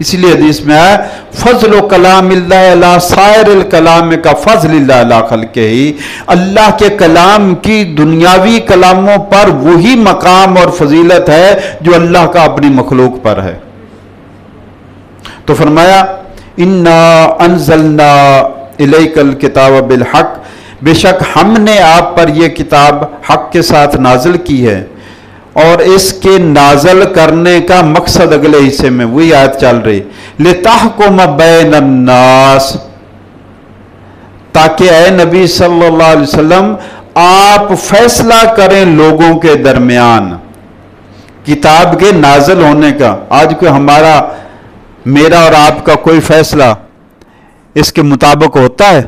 اس لیے حدیث میں ہے فضل و کلام اللہ علی سائر الکلام کا فضل اللہ علی خلقہ ہی، اللہ کے کلام کی دنیاوی کلاموں پر وہی مقام اور فضیلت ہے جو اللہ کا اپنی مخلوق پر ہے۔ تو فرمایا انا انزلنا الیک الکتاب بالحق، بے شک ہم نے آپ پر یہ کتاب حق کے ساتھ نازل کی ہے، اور اس کے نازل کرنے کا مقصد اگلے حصے میں وہی آیت چل رہی، لِتَحْكُمَ بَيْنَ النَّاسِ، تاکہ اے نبی صلی اللہ علیہ وسلم آپ فیصلہ کریں لوگوں کے درمیان۔ کتاب کے نازل ہونے کا، آج کوئی ہمارا میرا اور آپ کا کوئی فیصلہ اس کے مطابق ہوتا ہے؟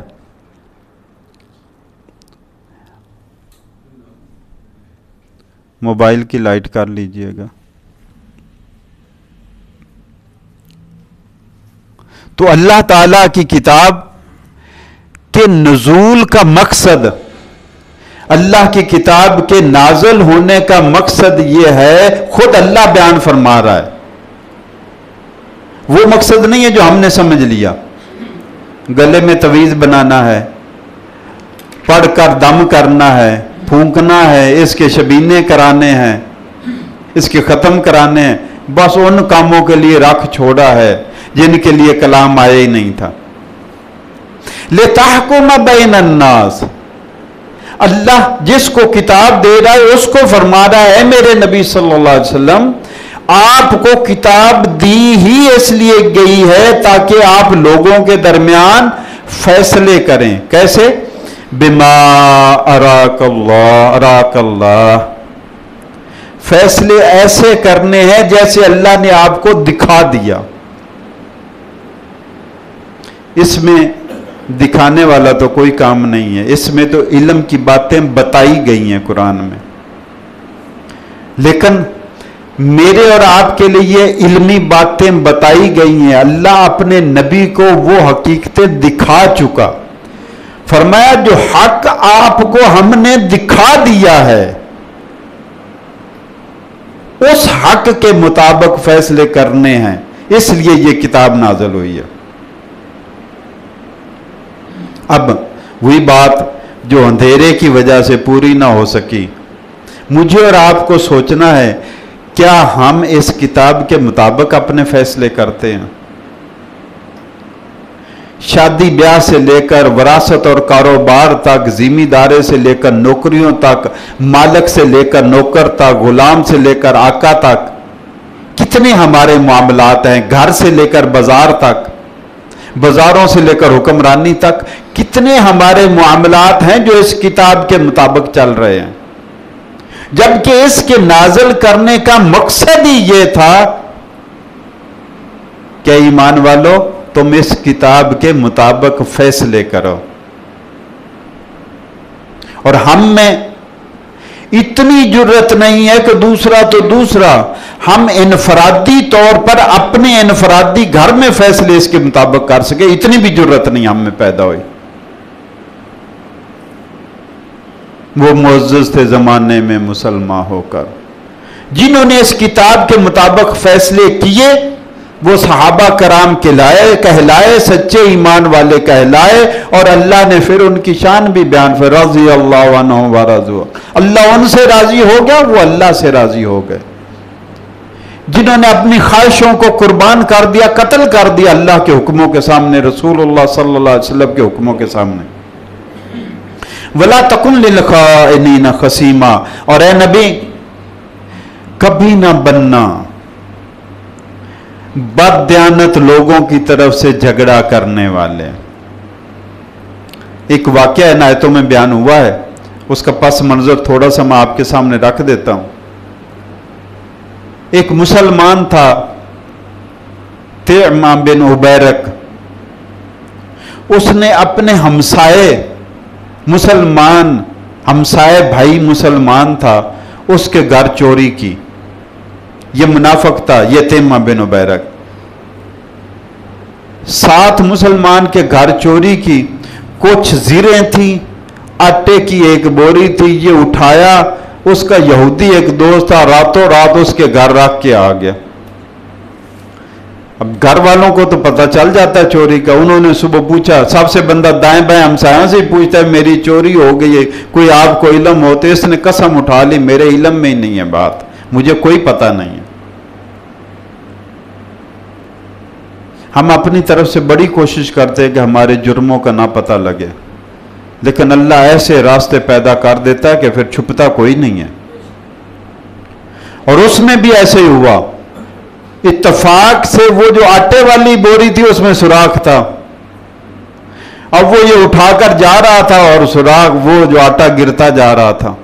موبائل کی لائٹ کر لیجئے گا۔ تو اللہ تعالیٰ کی کتاب کے نزول کا مقصد، اللہ کی کتاب کے نازل ہونے کا مقصد یہ ہے، خود اللہ بیان فرما رہا ہے۔ وہ مقصد نہیں ہے جو ہم نے سمجھ لیا، گلے میں تعویذ بنانا ہے، پڑھ کر دم کرنا ہے، پھونکنا ہے، اس کے شبینے کرانے ہیں، اس کے ختم کرانے ہیں، بس ان کاموں کے لیے رکھ چھوڑا ہے جن کے لیے کلام آیا ہی نہیں تھا۔ لِتَحْكُمَ بَيْنَ النَّاسِ، اللہ جس کو کتاب دے رہا ہے اس کو فرما رہا ہے میرے نبی صلی اللہ علیہ وسلم آپ کو کتاب دی ہی اس لیے گئی ہے تاکہ آپ لوگوں کے درمیان فیصلے کریں۔ کیسے؟ بما اراک اللہ، فیصلے ایسے کرنے ہیں جیسے اللہ نے آپ کو دکھا دیا۔ اس میں دکھانے والا تو کوئی کام نہیں ہے، اس میں تو علم کی باتیں بتائی گئی ہیں قرآن میں، لیکن میرے اور آپ کے لیے علمی باتیں بتائی گئی ہیں، اللہ اپنے نبی کو وہ حقیقتیں دکھا چکا۔ فرمایا جو حق آپ کو ہم نے دکھا دیا ہے اس حق کے مطابق فیصلے کرنے ہیں، اس لیے یہ کتاب نازل ہوئی ہے۔ اب وہی بات جو اندھیرے کی وجہ سے پوری نہ ہو سکی، مجھے اور آپ کو سوچنا ہے کیا ہم اس کتاب کے مطابق اپنے فیصلے کرتے ہیں؟ شادی بیاہ سے لے کر وراثت اور کاروبار تک، ذمہ داری سے لے کر نوکریوں تک، مالک سے لے کر نوکر تک، غلام سے لے کر آقا تک، کتنے ہمارے معاملات ہیں، گھر سے لے کر بازار تک، بازاروں سے لے کر حکمرانی تک، کتنے ہمارے معاملات ہیں جو اس کتاب کے مطابق چل رہے ہیں، جبکہ اس کے نازل کرنے کا مقصد ہی یہ تھا کہ ایمان والو تم اس کتاب کے مطابق فیصلے کرو۔ اور ہم میں اتنی جرت نہیں ہے کہ دوسرا تو دوسرا، ہم انفرادی طور پر اپنے انفرادی گھر میں فیصلے اس کے مطابق کر سکے، اتنی بھی جرت نہیں ہم میں پیدا ہوئی۔ وہ معزز تھے زمانے میں مسلمان ہو کر، جنہوں نے اس کتاب کے مطابق فیصلے کیے، وہ صحابہ کرام کہلائے، سچے ایمان والے کہلائے، اور اللہ نے پھر ان کی شان بھی بیان فرمائی، رضی اللہ عنہم ورضوا، اللہ ان سے راضی ہو گیا، وہ اللہ سے راضی ہو گئے۔ جنہوں نے اپنی خواہشوں کو قربان کر دیا، قتل کر دیا اللہ کے حکموں کے سامنے، رسول اللہ صلی اللہ علیہ وسلم کے حکموں کے سامنے۔ وَلَا تَكُنْ لِلْخَائِنِينَ خَصِيمًا، اور اے نبی کبھی نہ بننا بد دیانت لوگوں کی طرف سے جھگڑا کرنے والے۔ ایک واقعہ ان آیتوں میں بیان ہوا ہے، اس کا پس منظر تھوڑا سا میں آپ کے سامنے رکھ دیتا ہوں۔ ایک مسلمان تھا طعمہ بن عبیرک، اس نے اپنے ہمسائے بھائی مسلمان تھا، اس کے گھر چوری کی۔ یہ منافق تھا، یہ طعمہ بن عبیرک، 7 مسلمان کے گھر چوری کی، کچھ زیریں تھیں، آٹے کی ایک بوری تھی، یہ اٹھایا، اس کا یہودی ایک دوست تھا، راتوں رات اس کے گھر رکھ کے آ گیا۔ اب گھر والوں کو تو پتہ چل جاتا ہے چوری کا. انہوں نے صبح پوچھا, سب سے بندہ دائیں بائیں ہمسایوں سے پوچھتا ہے میری چوری ہو گئی ہے, کوئی آپ کو علم ہوتے. اس نے قسم اٹھا لی میرے علم میں ہی نہیں ہے بات, مجھے کوئی پتہ نہیں ہے. ہم اپنی طرف سے بڑی کوشش کرتے ہیں کہ ہمارے جرموں کا نہ پتہ لگے, لیکن اللہ ایسے راستے پیدا کر دیتا ہے کہ پھر چھپتا کوئی نہیں ہے. اور اس میں بھی ایسے ہی ہوا, اتفاق سے وہ جو آٹے والی بوری تھی اس میں سوراخ تھا. اب وہ یہ اٹھا کر جا رہا تھا اور سوراخ وہ جو آٹا گرتا جا رہا تھا.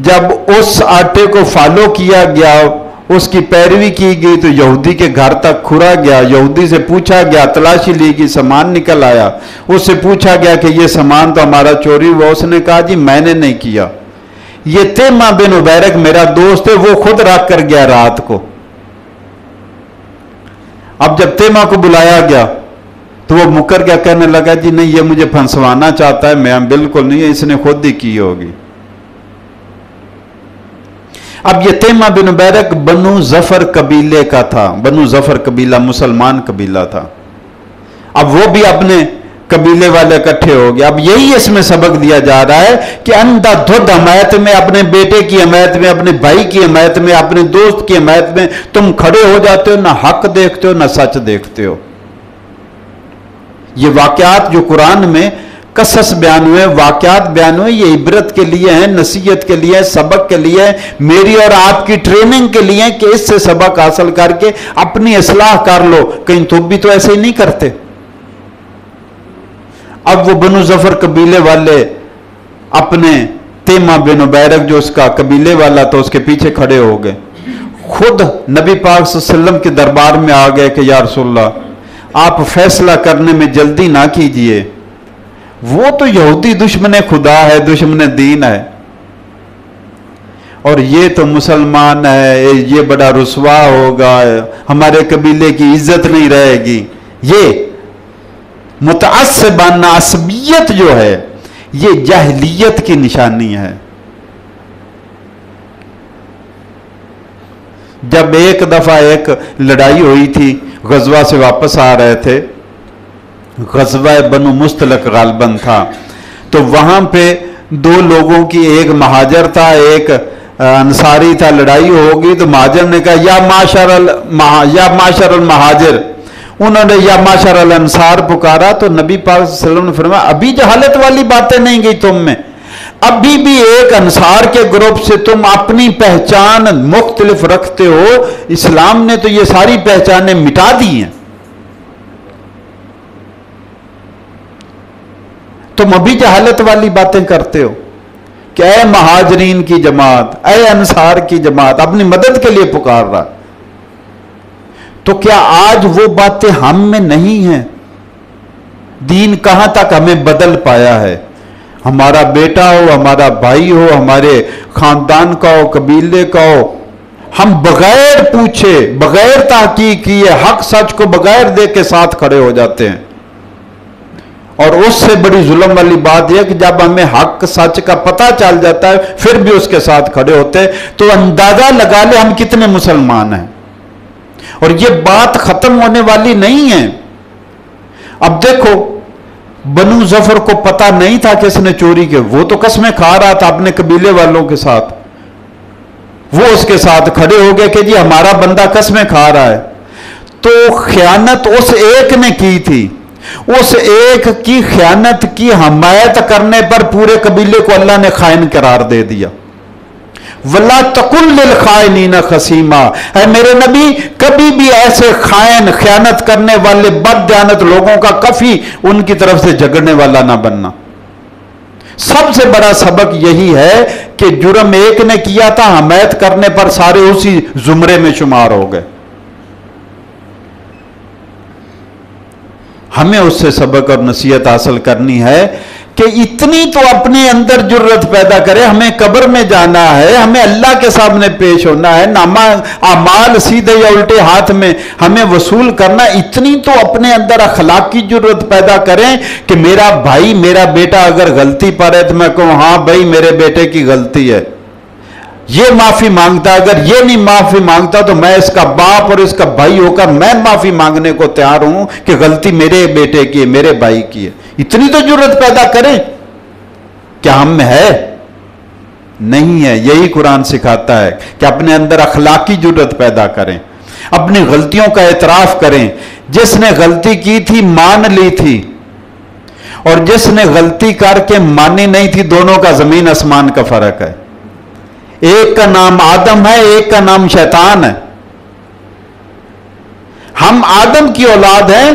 جب اس آٹے کو فالو کیا گیا, اس کی پیروی کی گئی تو یہودی کے گھر تک کھرا گیا. یہودی سے پوچھا گیا, تلاشی لی گئی, سامان نکل آیا. اس سے پوچھا گیا کہ یہ سامان تو ہمارا چوری ہوا. اس نے کہا جی میں نے نہیں کیا, یہ تیمہ بن عبیرک میرا دوست ہے, وہ خود رکھ کر گیا رات کو. اب جب تیمہ کو بلایا گیا تو وہ مکر گیا, کہنے لگا جی نہیں یہ مجھے پھنسوانا چاہتا ہے, میں بالکل نہیں, اس نے خود ہی کی ہوگی. اب یہ تیمہ بن عبیرک بنو ظفر قبیلے کا تھا. بنو ظفر قبیلہ مسلمان قبیلہ تھا. اب وہ بھی اپنے قبیلے والے اکٹھے ہو گئے. اب یہی اس میں سبق دیا جا رہا ہے کہ اندھا دھند حمایت میں, اپنے بیٹے کی حمایت میں, اپنے بھائی کی حمایت میں, اپنے دوست کی حمایت میں تم کھڑے ہو جاتے ہو, نہ حق دیکھتے ہو نہ سچ دیکھتے ہو. یہ واقعات جو قرآن میں قصص بیان ہوئے, واقعات بیان ہوئے, یہ عبرت کے لیے ہیں, نصیحت کے لیے, سبق کے لیے, میری اور آپ کی ٹریننگ کے لیے کہ اس سے سبق حاصل کر کے اپنی اصلاح کر لو. کہیں تم بھی تو ایسے ہی نہیں کرتے. اب وہ بنو ظفر قبیلے والے اپنے تیمہ بن عبیرک جو اس کا قبیلے والا تھا اس کے پیچھے کھڑے ہو گئے. خود نبی پاک صلی اللہ علیہ وسلم کے دربار میں آ گئے کہ یا رسول اللہ آپ فیصلہ کرنے میں جلدی نہ کیجئے, وہ تو یہودی دشمن خدا ہے, دشمن دین ہے, اور یہ تو مسلمان ہے, یہ بڑا رسوا ہوگا, ہمارے قبیلے کی عزت نہیں رہے گی. یہ متعصبانہ عصبیت جو ہے یہ جاہلیت کی نشانی ہے. جب ایک دفعہ ایک لڑائی ہوئی تھی, غزوہ سے واپس آ رہے تھے, غزوہ بنو مستلق غالباً تھا, تو وہاں پہ دو لوگوں کی, ایک مہاجر تھا ایک انصاری تھا. لڑائی ہو گئی تو مہاجر نے کہا یا معاشر المہاجر, انہوں نے یا معاشر الانصار پکارا. تو نبی پاک صلی اللہ علیہ وسلم نے فرمایا ابھی جہالت والی باتیں نہیں گئی تم میں, ابھی بھی ایک انصار کے گروپ سے تم اپنی پہچان مختلف رکھتے ہو. اسلام نے تو یہ ساری پہچانیں مٹا دی ہیں, تم ابھی جہالت والی باتیں کرتے ہو کہ اے مہاجرین کی جماعت, اے انصار کی جماعت, اپنی مدد کے لیے پکار رہا. تو کیا آج وہ باتیں ہم میں نہیں ہیں؟ دین کہاں تک ہمیں بدل پایا ہے؟ ہمارا بیٹا ہو, ہمارا بھائی ہو, ہمارے خاندان کا ہو, قبیلے کا ہو, ہم بغیر پوچھے, بغیر تحقیق کیے, حق سچ کو بغیر دیکھ کے ساتھ کھڑے ہو جاتے ہیں. اور اس سے بڑی ظلم والی بات یہ کہ جب ہمیں حق سچ کا پتہ چل جاتا ہے پھر بھی اس کے ساتھ کھڑے ہوتے ہیں. تو اندازہ لگا لے ہم کتنے مسلمان ہیں, اور یہ بات ختم ہونے والی نہیں ہے. اب دیکھو, بنو ظفر کو پتہ نہیں تھا کہ اس نے چوری کی, وہ تو قسمیں کھا رہا تھا اپنے قبیلے والوں کے ساتھ. وہ اس کے ساتھ کھڑے ہو گئے کہ جی ہمارا بندہ قسمیں کھا رہا ہے. تو خیانت اس ایک نے کی تھی, اس ایک کی خیانت کی حمایت کرنے پر پورے قبیلے کو اللہ نے خائن قرار دے دیا. وَلَا تَقُلْ لِلْخَائِنِينَ خَصِيمًا, اے میرے نبی کبھی بھی ایسے خائن, خیانت کرنے والے, بد دیانت لوگوں کا کفی ان کی طرف سے جھگڑنے والا نہ بننا. سب سے بڑا سبق یہی ہے کہ جرم ایک نے کیا تھا, حمایت کرنے پر سارے اسی زمرے میں شمار ہو گئے. ہمیں اس سے سبق اور نصیحت حاصل کرنی ہے کہ اتنی تو اپنے اندر جرت پیدا کرے. ہمیں قبر میں جانا ہے, ہمیں اللہ کے سامنے پیش ہونا ہے, نامہ اعمال سیدھے یا الٹے ہاتھ میں ہمیں وصول کرنا. اتنی تو اپنے اندر اخلاق کی جرت پیدا کریں کہ میرا بھائی, میرا بیٹا اگر غلطی پر ہے تو میں کہوں ہاں بھائی میرے بیٹے کی غلطی ہے. یہ معافی مانگتا، اگر یہ نہیں معافی مانگتا تو میں اس کا باپ اور اس کا بھائی ہو کر میں معافی مانگنے کو تیار ہوں کہ غلطی میرے بیٹے کی ہے، میرے بھائی کی ہے۔ اتنی تو جرت پیدا کریں، کیا ہم میں ہے؟ نہیں ہے۔ یہی قرآن سکھاتا ہے کہ اپنے اندر اخلاقی جرت پیدا کریں، اپنی غلطیوں کا اعتراف کریں۔ جس نے غلطی کی تھی مان لی تھی، اور جس نے غلطی کر کے مانی نہیں تھی، دونوں کا زمین آسمان کا فرق ہے۔ ایک کا نام آدم ہے، ایک کا نام شیطان ہے۔ ہم آدم کی اولاد ہیں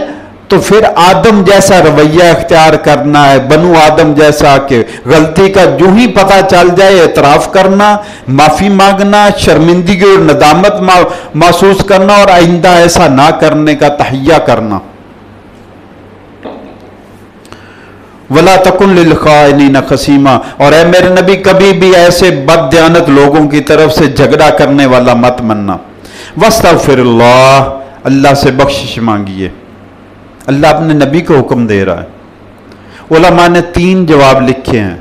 تو پھر آدم جیسا رویہ اختیار کرنا ہے، بنو آدم جیسا، کہ غلطی کا جو ہی پتہ چل جائے اعتراف کرنا، معافی مانگنا، شرمندگی اور ندامت محسوس کرنا، اور آئندہ ایسا نہ کرنے کا تہیہ کرنا۔ وَلَا تَكُنْ لِلْخَائِنِينَ خَصِيمًا، اور اے میرے نبی کبھی بھی ایسے بد دیانت لوگوں کی طرف سے جھگڑا کرنے والا مت بننا۔ وَاسْتَغْفِرِ اللَّهَ، اللہ سے بخشش مانگیے۔ اللہ اپنے نبی کو حکم دے رہا ہے۔ علماء نے 3 جواب لکھے ہیں۔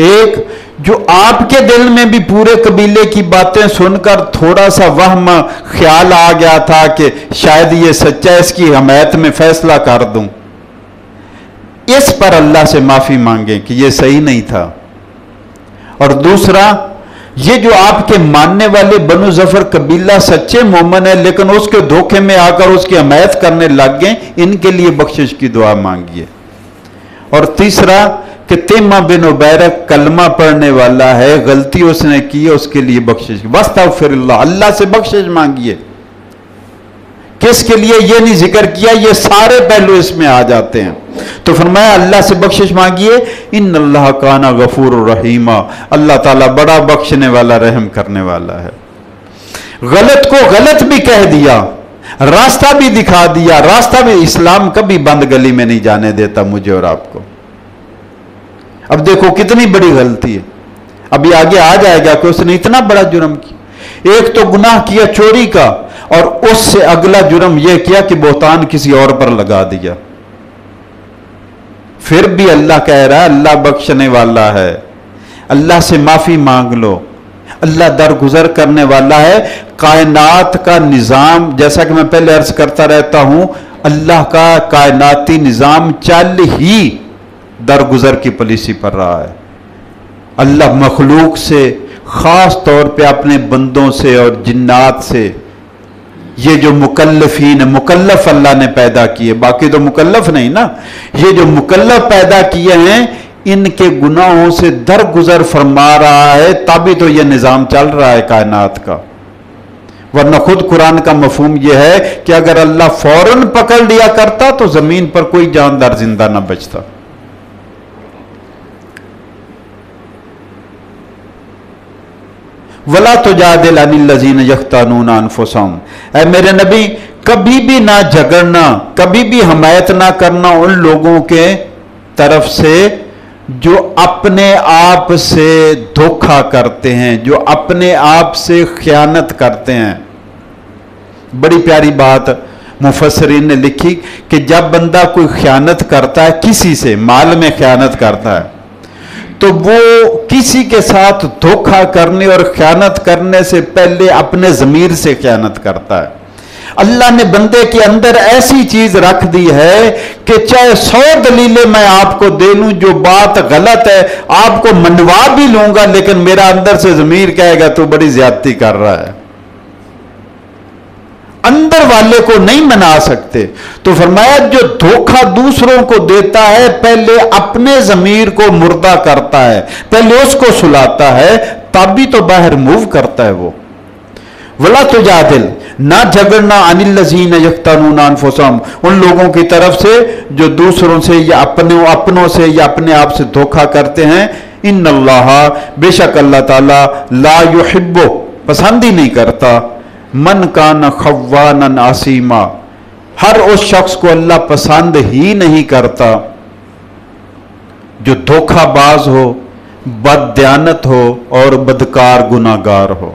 ایک، جو آپ کے دل میں بھی پورے قبیلے کی باتیں سن کر تھوڑا سا وہم خیال آ گیا تھا کہ شاید یہ سچا ہے، اس کی حمایت میں فیصلہ کر دوں، اس پر اللہ سے معافی مانگیں کہ یہ صحیح نہیں تھا۔ اور دوسرا، یہ جو آپ کے ماننے والے بنو ظفر قبیلہ سچے مومن ہیں لیکن اس کے دھوکے میں آ کر اس کی حمایت کرنے لگ گئے، ان کے لیے بخشش کی دعا مانگیے۔ اور تیسرا کہ تیمہ بن عبیرہ کلمہ پڑھنے والا ہے، غلطی اس نے کی ہے، اس کے لیے بخشش کی۔ واستغفر اللہ، اللہ سے بخشش مانگیے۔ کس کے لیے یہ نہیں ذکر کیا، یہ سارے پہلو اس میں آ جاتے ہیں۔ تو فرمایا اللہ سے بخشش مانگیے، ان اللہ کان غفور الرحیم، اللہ تعالیٰ بڑا بخشنے والا، رحم کرنے والا ہے۔ غلط کو غلط بھی کہہ دیا، راستہ بھی دکھا دیا، راستہ بھی۔ اسلام کبھی بند گلی میں نہیں جانے دیتا مجھے اور آپ کو۔ اب دیکھو کتنی بڑی غلطی ہے، ابھی آگے آ جائے گا کہ اس نے اتنا بڑا جرم کیا۔ ایک تو گناہ کیا چوری کا، اور اس سے اگلا جرم یہ کیا کہ بہتان کسی اور پر لگا دیا۔ پھر بھی اللہ کہہ رہا ہے اللہ بخشنے والا ہے، اللہ سے معافی مانگ لو، اللہ درگزر کرنے والا ہے۔ کائنات کا نظام، جیسا کہ میں پہلے عرض کرتا رہتا ہوں، اللہ کا کائناتی نظام چل ہی درگزر کی پالیسی پر رہا ہے۔ اللہ مخلوق سے، خاص طور پہ اپنے بندوں سے اور جنات سے، یہ جو مکلفین، مکلف اللہ نے پیدا کیے، باقی تو مکلف نہیں نا، یہ جو مکلف پیدا کیے ہیں ان کے گناہوں سے درگزر فرما رہا ہے، تبھی تو یہ نظام چل رہا ہے کائنات کا۔ ورنہ خود قرآن کا مفہوم یہ ہے کہ اگر اللہ فوراً پکڑ لیا کرتا تو زمین پر کوئی جاندار زندہ نہ بچتا۔ وَلَا تُجَادِلْ عَنِ الَّذِينَ يَخْتَانُونَ أَنفُسَهُمْ، اے میرے نبی کبھی بھی نہ جھگڑنا، کبھی بھی حمایت نہ کرنا ان لوگوں کے طرف سے جو اپنے آپ سے دھوکہ کرتے ہیں، جو اپنے آپ سے خیانت کرتے ہیں۔ بڑی پیاری بات مفسرین نے لکھی کہ جب بندہ کوئی خیانت کرتا ہے کسی سے، مال میں خیانت کرتا ہے، تو وہ کسی کے ساتھ دھوکہ کرنے اور خیانت کرنے سے پہلے اپنے ضمیر سے خیانت کرتا ہے۔ اللہ نے بندے کے اندر ایسی چیز رکھ دی ہے کہ چاہے 100 دلیلیں میں آپ کو دے لوں، جو بات غلط ہے آپ کو منوا بھی لوں گا، لیکن میرا اندر سے ضمیر کہے گا تو بڑی زیادتی کر رہا ہے۔ اندر والے کو نہیں منا سکتے۔ تو فرمایا جو دھوکہ دوسروں کو دیتا ہے پہلے اپنے ضمیر کو مردہ کرتا ہے، پہلے اس کو سلاتا ہے، تبھی تو باہر موو کرتا ہے وہ۔ وَلَا تُجَادِلْ، نہ جھگڑنا، عَنِ الَّذِينَ يَخْتَانُونَ أَنفُسَهُمْ، ان لوگوں کی طرف سے جو دوسروں سے یا اپنوں سے یا اپنے آپ سے دھوکہ کرتے ہیں۔ ان اللہ، بے شک اللہ تعالی، لا يحب، پسند ہی نہیں کرتا، من کان خوانا عصیما، ہر اس شخص کو اللہ پسند ہی نہیں کرتا جو دھوکہ باز ہو، بد دیانت ہو اور بدکار گناہگار ہو۔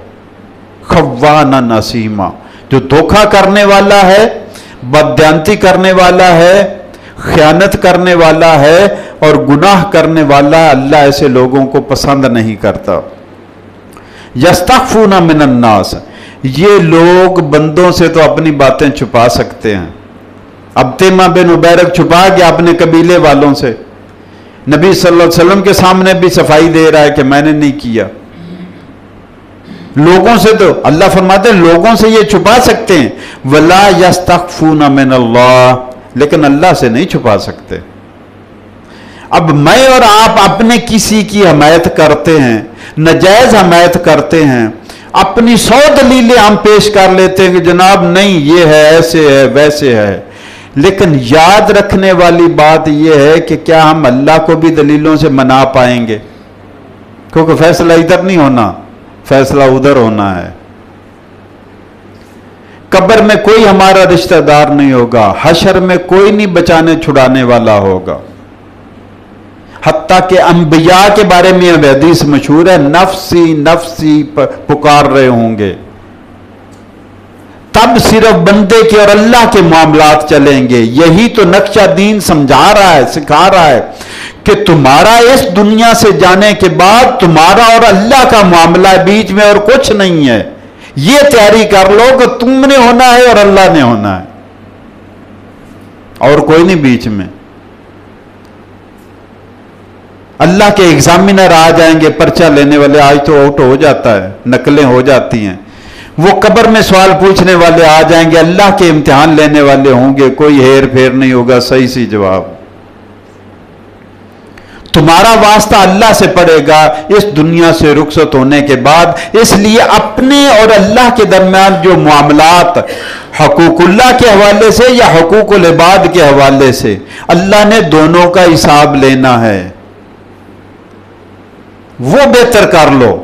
خوانا عصیما، جو دھوکہ کرنے والا ہے، بد دیانتی کرنے والا ہے، خیانت کرنے والا ہے اور گناہ کرنے والا، اللہ ایسے لوگوں کو پسند نہیں کرتا۔ یستخفون من الناس، یہ لوگ بندوں سے تو اپنی باتیں چھپا سکتے ہیں. اب تیمہ بن عبیرک چھپا گیا اپنے قبیلے والوں سے، نبی صلی اللہ علیہ وسلم کے سامنے بھی صفائی دے رہا ہے کہ میں نے نہیں کیا. لوگوں سے تو اللہ فرماتے ہیں لوگوں سے یہ چھپا سکتے ہیں، وَلَا يَسْتَخْفُونَ مِنَ اللَّهِ، لیکن اللہ سے نہیں چھپا سکتے. اب میں اور آپ اپنے کسی کی حمایت کرتے ہیں، ناجائز حمایت کرتے ہیں، اپنی 100 دلیلیں ہم پیش کر لیتے ہیں کہ جناب نہیں یہ ہے، ایسے ہے، ویسے ہے. لیکن یاد رکھنے والی بات یہ ہے کہ کیا ہم اللہ کو بھی دلیلوں سے منا پائیں گے؟ کیونکہ فیصلہ ادھر نہیں ہونا، فیصلہ ادھر ہونا ہے. قبر میں کوئی ہمارا رشتہ دار نہیں ہوگا، حشر میں کوئی نہیں بچانے چھڑانے والا ہوگا. حتیٰ کہ انبیاء کے بارے میں حدیث مشہور ہے، نفسی نفسی پکار رہے ہوں گے. تب صرف بندے کے اور اللہ کے معاملات چلیں گے. یہی تو نقشہ دین سمجھا رہا ہے، سکھا رہا ہے کہ تمہارا اس دنیا سے جانے کے بعد تمہارا اور اللہ کا معاملہ بیچ میں اور کچھ نہیں ہے. یہ تیاری کر لو کہ تم نے ہونا ہے اور اللہ نے ہونا ہے، اور کوئی نہیں بیچ میں. اللہ کے ایگزامینر آ جائیں گے، پرچہ لینے والے، آج تو آؤٹ ہو جاتا ہے، نقلیں ہو جاتی ہیں. وہ قبر میں سوال پوچھنے والے آ جائیں گے، اللہ کے امتحان لینے والے ہوں گے، کوئی ہیر پھیر نہیں ہوگا، صحیح سی جواب. تمہارا واسطہ اللہ سے پڑے گا اس دنیا سے رخصت ہونے کے بعد. اس لیے اپنے اور اللہ کے درمیان جو معاملات حقوق اللہ کے حوالے سے یا حقوق العباد کے حوالے سے، اللہ نے دونوں کا حساب لینا ہے، وہ بہتر کر لو.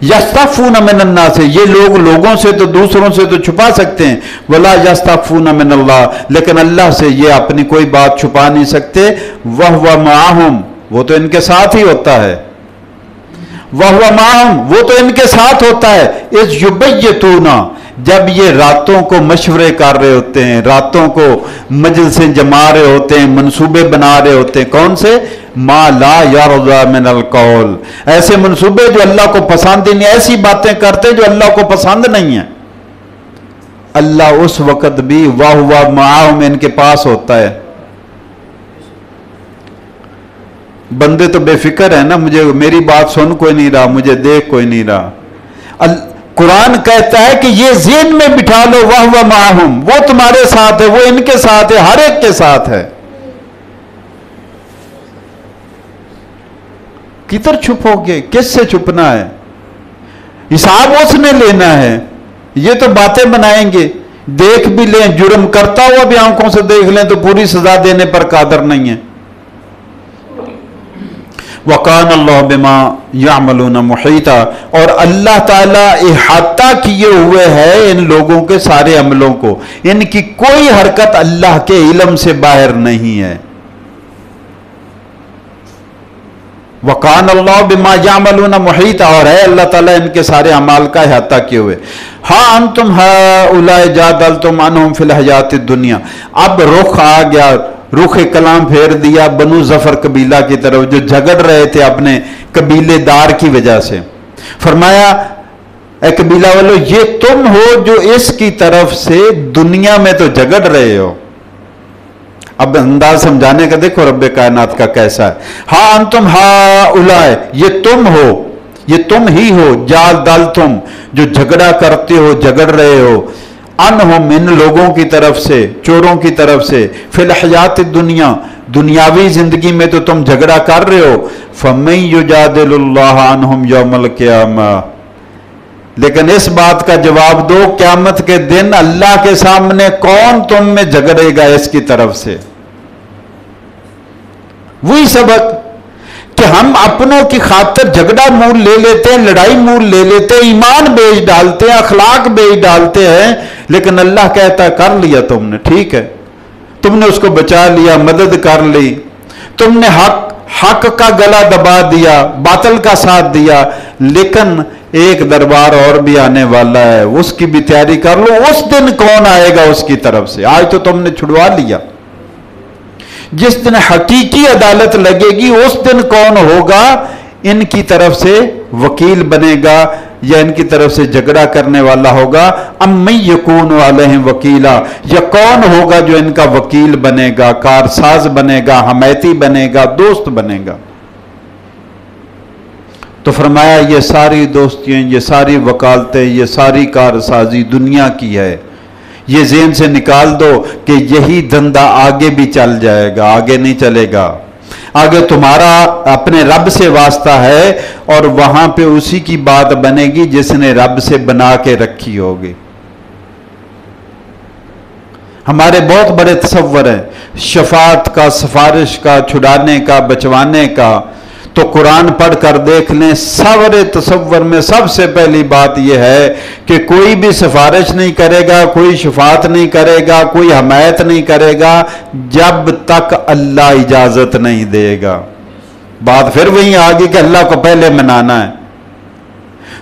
یستخفون من الناس، یہ لوگ لوگوں سے تو دوسروں سے تو چھپا سکتے ہیں، ولا یستخفون من اللہ، لیکن اللہ سے یہ اپنی کوئی بات چھپا نہیں سکتے. وَهُوَ مَعَهُمْ، وہ تو ان کے ساتھ ہی ہوتا ہے. وَهُوَ مَعَهُمْ، وہ تو ان کے ساتھ ہوتا ہے. اِذْ يُبَيِّتُونَ، جب یہ راتوں کو مشورے کر رہے ہوتے ہیں، راتوں کو مجلسیں جما رہے ہوتے ہیں، منصوبے بنا رہے ہوتے ہیں. کون سے؟ ما لا یرضى من القول، ایسے منصوبے جو اللہ کو پسند ہی نہیں، ایسی باتیں کرتے جو اللہ کو پسند نہیں ہیں. اللہ اس وقت بھی وَهُوَ مَعَهُمْ ان کے پاس ہوتا ہے. بندے تو بے فکر ہے نا، مجھے میری بات سن کوئی نہیں رہا، مجھے دیکھ کوئی نہیں رہا. قرآن کہتا ہے کہ یہ ذہن میں بٹھا لو، وَهُوَ مَعَهُمْ، وہ تمہارے ساتھ ہے، وہ ان کے ساتھ ہے، ہر ایک کے ساتھ ہے. کدھر چھپو گے؟ کس سے چھپنا ہے؟ حساب اس نے لینا ہے. یہ تو باتیں بنائیں گے، دیکھ بھی لیں، جرم کرتا ہوا بھی آنکھوں سے دیکھ لیں تو پوری سزا دینے پر قادر نہیں ہے. وَقَانَ اللَّهُ بِمَا يَعْمَلُونَ مُحِيطًا، اور اللہ تعالیٰ احاطہ کیے ہوئے ہے ان لوگوں کے سارے عملوں کو، ان کی کوئی حرکت اللہ کے علم سے باہر نہیں ہے. وَقَانَ اللَّهُ بِمَا يَعْمَلُونَ مُحِيطًا، اور ہے اللہ تعالیٰ ان کے سارے اعمال کا احاطہ کیے ہوئے. ہاں انتم ہؤلاء جادلتم عنہم فی الحیات الدنیا، اب رخ آ گیا، رخ کلام پھیر دیا بنو ظفر قبیلہ کی طرف جو جھگڑ رہے تھے اپنے قبیلے دار کی وجہ سے. فرمایا اے قبیلہ والو، یہ تم ہو جو اس کی طرف سے دنیا میں تو جھگڑ رہے ہو. اب انداز سمجھانے کا دیکھو رب کائنات کا کیسا ہے. ہاں انتم ہؤلاء، یہ تم ہو، یہ تم ہی ہو، جادلتم جو جھگڑا کرتے ہو، جھگڑ رہے ہو، انہم ان لوگوں کی طرف سے، چوروں کی طرف سے، فی الحیات الدنیا دنیاوی زندگی میں تو تم جھگڑا کر رہے ہو. فَمَن يُجَادِلُ اللَّهَ عَنْهُمْ يَوْمَ الْقِيَامَةِ، لیکن اس بات کا جواب دو، قیامت کے دن اللہ کے سامنے کون تم میں جھگڑے گا اس کی طرف سے. وہی سبق کہ ہم اپنوں کی خاطر جھگڑا مول لے لیتے ہیں، لڑائی مول لے لیتے ہیں، ایمان بیچ ڈالتے ہیں، اخلاق بیچ ڈالتے ہیں. لیکن اللہ کہتا ہے کر لیا تم نے، ٹھیک ہے، تم نے اس کو بچا لیا، مدد کر لی، تم نے حق کا گلا دبا دیا، باطل کا ساتھ دیا. لیکن ایک دربار اور بھی آنے والا ہے، اس کی بھی تیاری کر لو. اس دن کون آئے گا اس کی طرف سے؟ آج تو تم نے چھڑوا لیا، جس دن حقیقی عدالت لگے گی اس دن کون ہوگا؟ ان کی طرف سے وکیل بنے گا یا ان کی طرف سے جھگڑا کرنے والا ہوگا؟ ام من یکون علیہم وکیلا، یا کون ہوگا جو ان کا وکیل بنے گا، کارساز بنے گا، حمایتی بنے گا، دوست بنے گا؟ تو فرمایا یہ ساری دوستیاں، یہ ساری وکالتیں، یہ ساری کارسازی دنیا کی ہے. یہ ذہن سے نکال دو کہ یہی دھندا آگے بھی چل جائے گا، آگے نہیں چلے گا. آگے تمہارا اپنے رب سے واسطہ ہے اور وہاں پہ اسی کی بات بنے گی جس نے رب سے بنا کے رکھی ہوگی. ہمارے بہت بڑے تصور ہیں شفاعت کا، سفارش کا، چھڑانے کا، بچوانے کا. تو قرآن پڑھ کر دیکھ لیں، سارے تصور میں سب سے پہلی بات یہ ہے کہ کوئی بھی سفارش نہیں کرے گا، کوئی شفاعت نہیں کرے گا، کوئی حمایت نہیں کرے گا جب تک اللہ اجازت نہیں دے گا. بات پھر وہیں آگے کہ اللہ کو پہلے منانا ہے.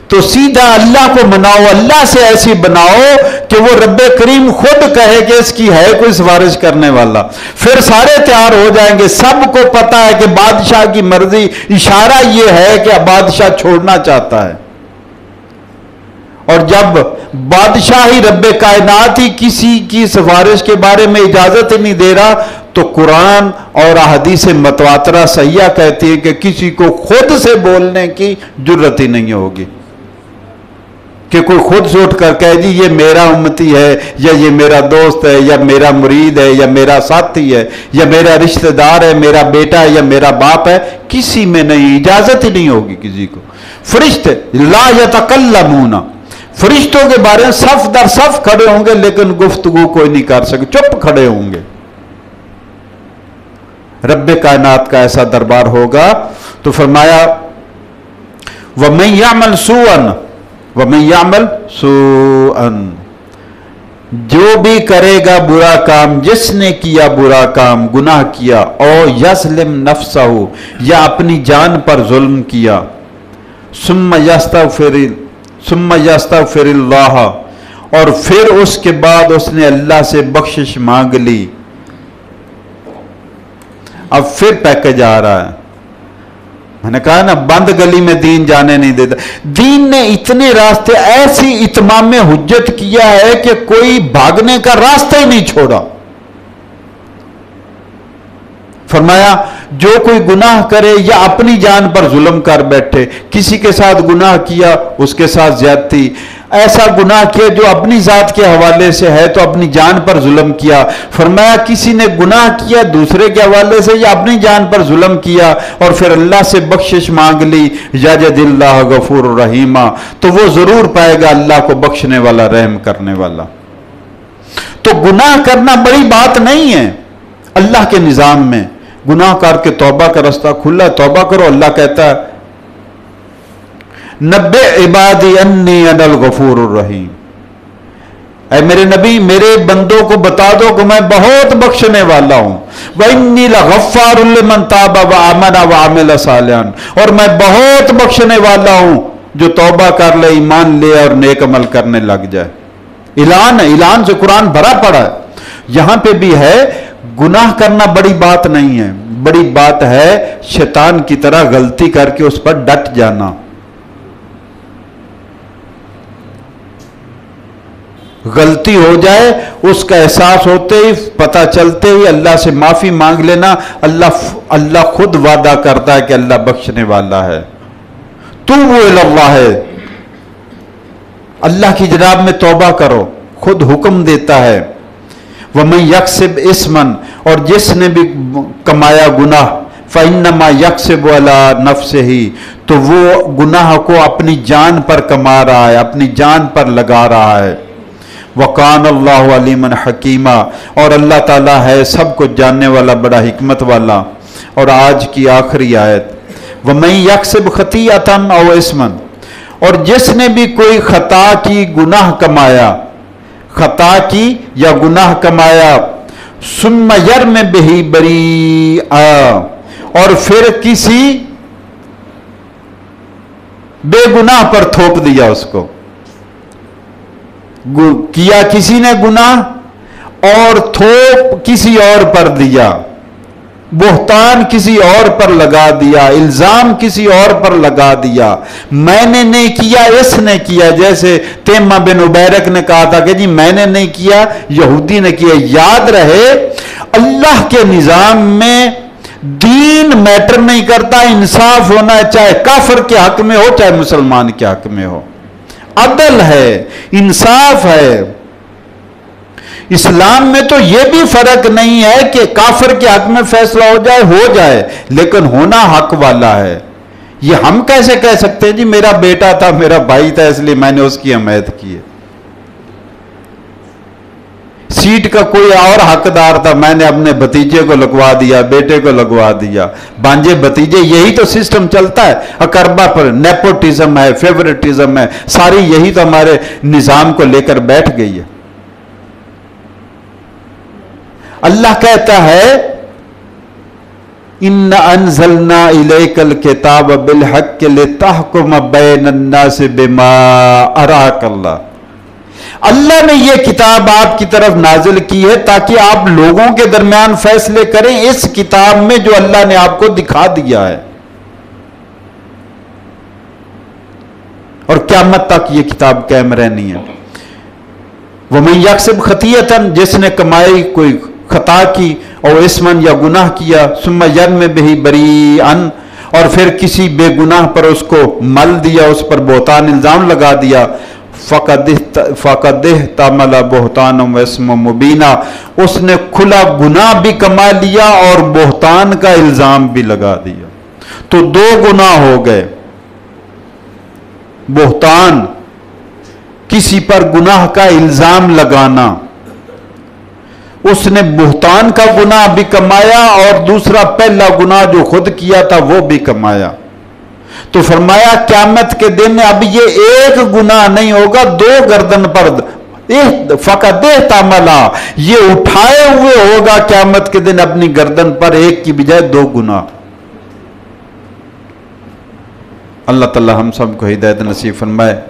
تو سیدھا اللہ کو مناؤ، اللہ سے ایسی بناؤ کہ وہ رب کریم خود کہے کہ اس کی ہے کوئی سفارش کرنے والا. پھر سارے تیار ہو جائیں گے. سب کو پتا ہے کہ بادشاہ کی مرضی، اشارہ یہ ہے کہ بادشاہ چھوڑنا چاہتا ہے. اور جب بادشاہ ہی رب کائنات ہی کسی کی سفارش کے بارے میں اجازت ہی نہیں دے رہا، تو قرآن اور احادیث متواترہ صحیحہ کہتی ہے کہ کسی کو خود سے بولنے کی جرت ہی نہیں ہوگی کہ کوئی خود سے اٹھ کر کہے جی یہ میرا امتی ہے، یا یہ میرا دوست ہے، یا میرا مرید ہے، یا میرا ساتھی ہے، یا میرا رشتہ دار ہے، میرا بیٹا ہے، یا میرا باپ ہے. کسی میں نہیں، اجازت ہی نہیں ہوگی کسی کو. فرشتے لا یتکلمون، فرشتوں کے بارے میں صف در صف کھڑے ہوں گے لیکن گفتگو کوئی نہیں کر سکے، چپ کھڑے ہوں گے. رب کائنات کا ایسا دربار ہوگا. تو فرمایا وَمَن يَعْمَلْ سُوءًا وَمَن يَعْمَلْ سُوءًا، جو بھی کرے گا برا کام، جس نے کیا برا کام، گناہ کیا، او یظلم نفسہ، یا اپنی جان پر ظلم کیا، ثم یستغفر اللہ، اور پھر اس کے بعد اس نے اللہ سے بخشش مانگ لی. اب پھر پیکج آ رہا ہے. میں نے کہا نا بند گلی میں دین جانے نہیں دیتا. دین نے اتنے راستے ایسی اتمام حجت کیا ہے کہ کوئی بھاگنے کا راستہ ہی نہیں چھوڑا. فرمایا جو کوئی گناہ کرے یا اپنی جان پر ظلم کر بیٹھے، کسی کے ساتھ گناہ کیا اس کے ساتھ زیادتی، ایسا گناہ کیا جو اپنی ذات کے حوالے سے ہے تو اپنی جان پر ظلم کیا. فرمایا کسی نے گناہ کیا دوسرے کے حوالے سے یا اپنی جان پر ظلم کیا اور پھر اللہ سے بخشش مانگ لی، یجد اللہ غفور الرحیم، تو وہ ضرور پائے گا اللہ کو بخشنے والا، رحم کرنے والا. تو گناہ کرنا بڑی بات نہیں ہے اللہ کے نظام میں. گناہ کر کے توبہ کا راستہ کھلا، توبہ کرو. اللہ کہتا ہے نبئ عبادی انی انا الغفور الرحیم، اے میرے نبی میرے بندوں کو بتا دو کہ میں بہت بخشنے والا ہوں. وانی لغفار لمن تاب وآمن وعمل صالحا، اور میں بہت بخشنے والا ہوں جو توبہ کر لے، ایمان لے اور نیک عمل کرنے لگ جائے. اعلان ہے، اعلان سے قرآن بھرا پڑا ہے. یہاں پہ بھی ہے گناہ کرنا بڑی بات نہیں ہے، بڑی بات ہے شیطان کی طرح غلطی کر کے اس پر ڈٹ جانا. غلطی ہو جائے اس کا احساس ہوتے ہی، پتہ چلتے ہی اللہ سے معافی مانگ لینا. اللہ خود وعدہ کرتا ہے کہ اللہ بخشنے والا ہے. توبوا الی اللہ ہے، اللہ کی جناب میں توبہ کرو، خود حکم دیتا ہے. وَمَن يَكْسِبْ اِثْمًا، اور جس نے بھی کمایا گناہ، فَإِنَّمَا يَكْسِبُ عَلَىٰ نَفْسِهِ، تو وہ گناہ کو اپنی جان پر کما رہا ہے، اپنی جان پر لگا رہا ہے. وَقَانَ اللَّهُ عَلِيمًا حَكِيمًا، اور اللہ تعالیٰ ہے سب کو جاننے والا، بڑا حکمت والا. اور آج کی آخری آیت وَمَن يَكْسِبْ خَطِيئَةً أَوْ اِثْمًا، اور جس نے بھی کوئی خطا کی، گناہ کمایا، خطا کی یا گناہ کمایا، ثم یرم بہ بریئا، اور پھر کسی بے گناہ پر تھوپ دیا، اس کو کیا کسی نے گناہ اور تھوپ کسی اور پر دیا، بہتان کسی اور پر لگا دیا، الزام کسی اور پر لگا دیا، میں نے نہیں کیا اس نے کیا، جیسے تیمہ بن عبیرک نے کہا تھا کہ جی میں نے نہیں کیا یہودی نے کیا۔ یاد رہے اللہ کے نظام میں دین میٹر نہیں کرتا، انصاف ہونا ہے، چاہے کافر کے حق میں ہو چاہے مسلمان کے حق میں ہو، عدل ہے، انصاف ہے۔ اسلام میں تو یہ بھی فرق نہیں ہے کہ کافر کے حق میں فیصلہ ہو جائے لیکن ہونا حق والا ہے۔ یہ ہم کیسے کہہ سکتے ہیں جی میرا بیٹا تھا، میرا بھائی تھا، اس لیے میں نے اس کی حمایت کی ہے۔ سیٹ کا کوئی اور حقدار تھا، میں نے اپنے بھتیجے کو لگوا دیا، بیٹے کو لگوا دیا، بانجے بھتیجے، یہی تو سسٹم چلتا ہے اقربا پر، نیپوٹزم ہے، فیورٹزم ہے، ساری یہی تو ہمارے نظام کو لے کر بیٹھ گئی ہے۔ اللہ کہتا ہے اِنَّ أَنزَلْنَا إِلَيْكَ الْكِتَابَ بِالْحَقِّ لِتَحْكُمَ بَيْنَ النَّاسِ بِمَا أَرَاكَ اللَّهُ، اللہ نے یہ کتاب آپ کی طرف نازل کی ہے تاکہ آپ لوگوں کے درمیان فیصلے کریں اس کتاب میں جو اللہ نے آپ کو دکھا دیا ہے، اور قیامت تک یہ کتاب قائم رہنی ہے۔ وَمَن يَكْسِبْ خَطِيئَةً، جس نے کمائی کوئی خطا کی اور اسمن یا گناہ کیا، ثم یرم بہ بریئن، اور پھر کسی بے گناہ پر اس کو مل دیا، اس پر بہتان الزام لگا دیا، فقد احتمل بہتانا و اسم مبینا، اس نے کھلا گناہ بھی کما لیا اور بہتان کا الزام بھی لگا دیا، تو دو گناہ ہو گئے۔ بہتان کسی پر گناہ کا الزام لگانا، اس نے بہتان کا گناہ بھی کمایا اور دوسرا پہلا گناہ جو خود کیا تھا وہ بھی کمایا۔ تو فرمایا قیامت کے دن اب یہ ایک گناہ نہیں ہوگا، دو گردن پر فقد احتملا، یہ اٹھائے ہوئے ہوگا قیامت کے دن اپنی گردن پر ایک کی بجائے دو گناہ۔ اللہ تعالی ہم سب کو ہدایت نصیب فرمائے۔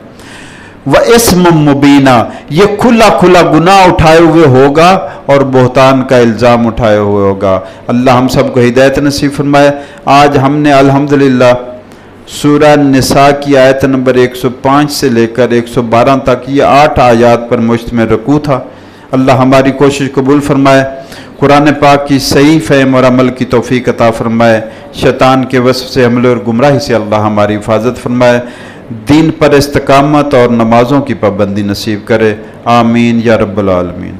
وَإِسْمٌ مُبِينًا، یہ کھلا کھلا گناہ اٹھائے ہوئے ہوگا اور بہتان کا الزام اٹھائے ہوئے ہوگا۔ اللہ ہم سب کو ہدایت نصیب فرمائے۔ آج ہم نے الحمدللہ سورہ نساء کی آیت نمبر 105 سے لے کر 112 تک یہ 8 آیات پر مشتمل رکوع تھا۔ اللہ ہماری کوشش قبول فرمائے، قرآن پاک کی صحیح فہم اور عمل کی توفیق عطا فرمائے، شیطان کے وصف سے، حملے اور گمراہی سے اللہ ہماری حفاظت فرمائے، دین پر استقامت اور نمازوں کی پابندی نصیب کرے، آمین یا رب العالمین۔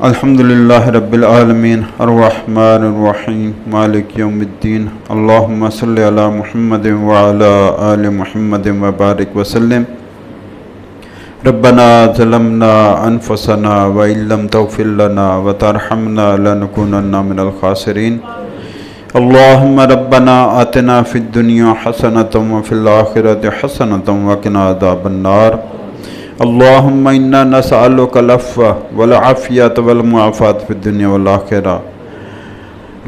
الحمدللہ رب العالمین الرحمن الرحیم مالک یوم الدین، اللہم صلی علی محمد وعلی آل محمد وبارک وسلم۔ ربنا ظلمنا انفسنا وإن لم تغفر لنا وترحمنا لنكونن من الخاسرین۔ اللہم ربنا آتنا فی الدنیا حسنۃ وفی الآخرۃ حسنۃ وقنا عذاب النار۔ اللہم انا نسألک العفو والعافیۃ والمعافاۃ فی الدنیا والآخرہ۔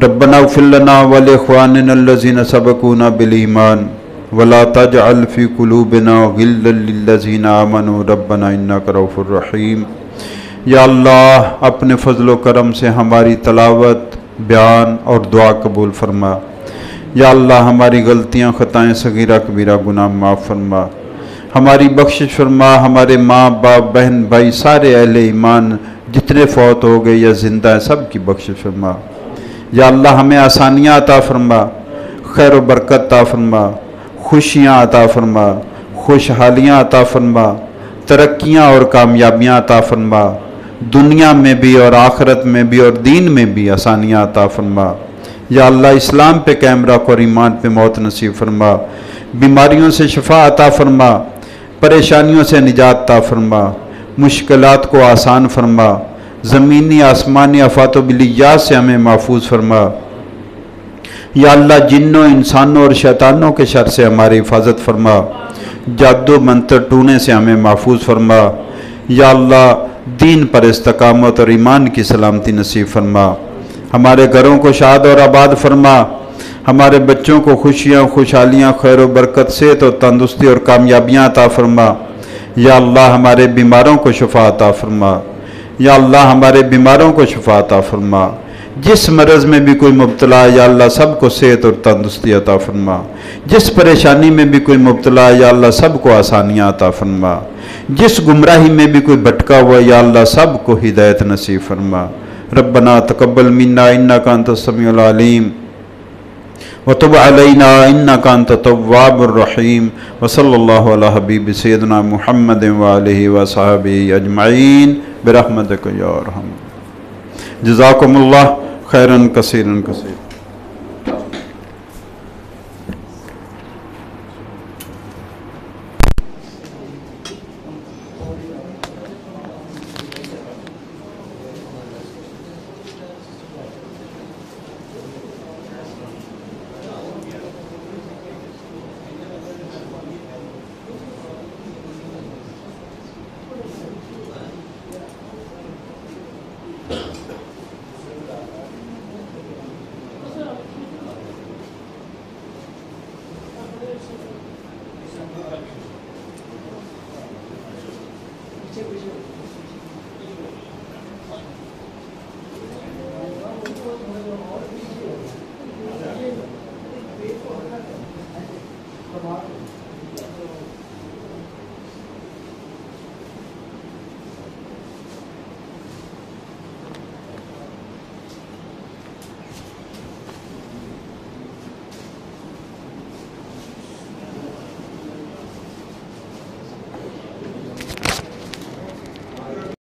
ربنا اغفر لنا ولإخواننا الذین سبقونا بالایمان ولا تجعل فی قلوبنا غلا للذین آمنوا ربنا انک رؤوف رحیم۔ یا اللہ اپنے فضل و کرم سے ہماری تلاوت، بیان اور دعا قبول فرما۔ یا اللہ ہماری غلطیاں، خطائیں، صغیرہ کبیرہ گناہ معاف فرما، ہماری بخشش فرما، ہمارے ماں باپ، بہن بھائی، سارے اہل ایمان جتنے فوت ہو گئے یا زندہ ہیں سب کی بخشش فرما۔ یا اللہ ہمیں آسانیاں عطا فرما، خیر و برکت عطا فرما، خوشیاں عطا فرما، خوشحالیاں عطا فرما، ترقیاں اور کامیابیاں عطا فرما، دنیا میں بھی اور آخرت میں بھی اور دین میں بھی آسانیاں عطا فرما۔ یا اللہ اسلام پہ قائم رکھ اور ایمان پہ موت نصیب فرما، بیماریوں سے شفا عطا فرما، پریشانیوں سے نجات عطا فرما، مشکلات کو آسان فرما، زمینی آسمانی آفات و بلیات سے ہمیں محفوظ فرما۔ یا اللہ جنوں، انسانوں اور شیطانوں کے شر سے ہماری حفاظت فرما، جادو منتر ٹونے سے ہمیں محفوظ فرما۔ یا اللہ دین پر استقامت اور ایمان کی سلامتی نصیب فرما، ہمارے گھروں کو شاد اور آباد فرما، ہمارے بچوں کو خوشیاں، خوشحالیاں، خیر و برکت، صحت و تندرستی اور کامیابیاں عطا فرما۔ یا اللہ ہمارے بیماروں کو شفا عطا فرما، یا اللہ ہمارے بیماروں کو شفا عطا فرما، جس مرض میں بھی کوئی مبتلا ہے یا اللہ سب کو صحت اور تندرستی عطا فرما، جس پریشانی میں بھی کوئی مبتلا ہے یا اللہ سب کو آسانیاں عطا فرما، جس گمراہی میں بھی کوئی بھٹکا ہوا ہے یا اللہ سب کو ہدایت نصیب فرما۔ ربنا تقبل منا انک انت السمیع العلیم وتب علینا انک انت التواب الرحیم، وصلی اللہ علی حبیب سیدنا محمد وآلہ وصحبہ اجمعین برحمتک یا ارحم۔ جزاکم اللہ خیرا کثیرا کثیرا۔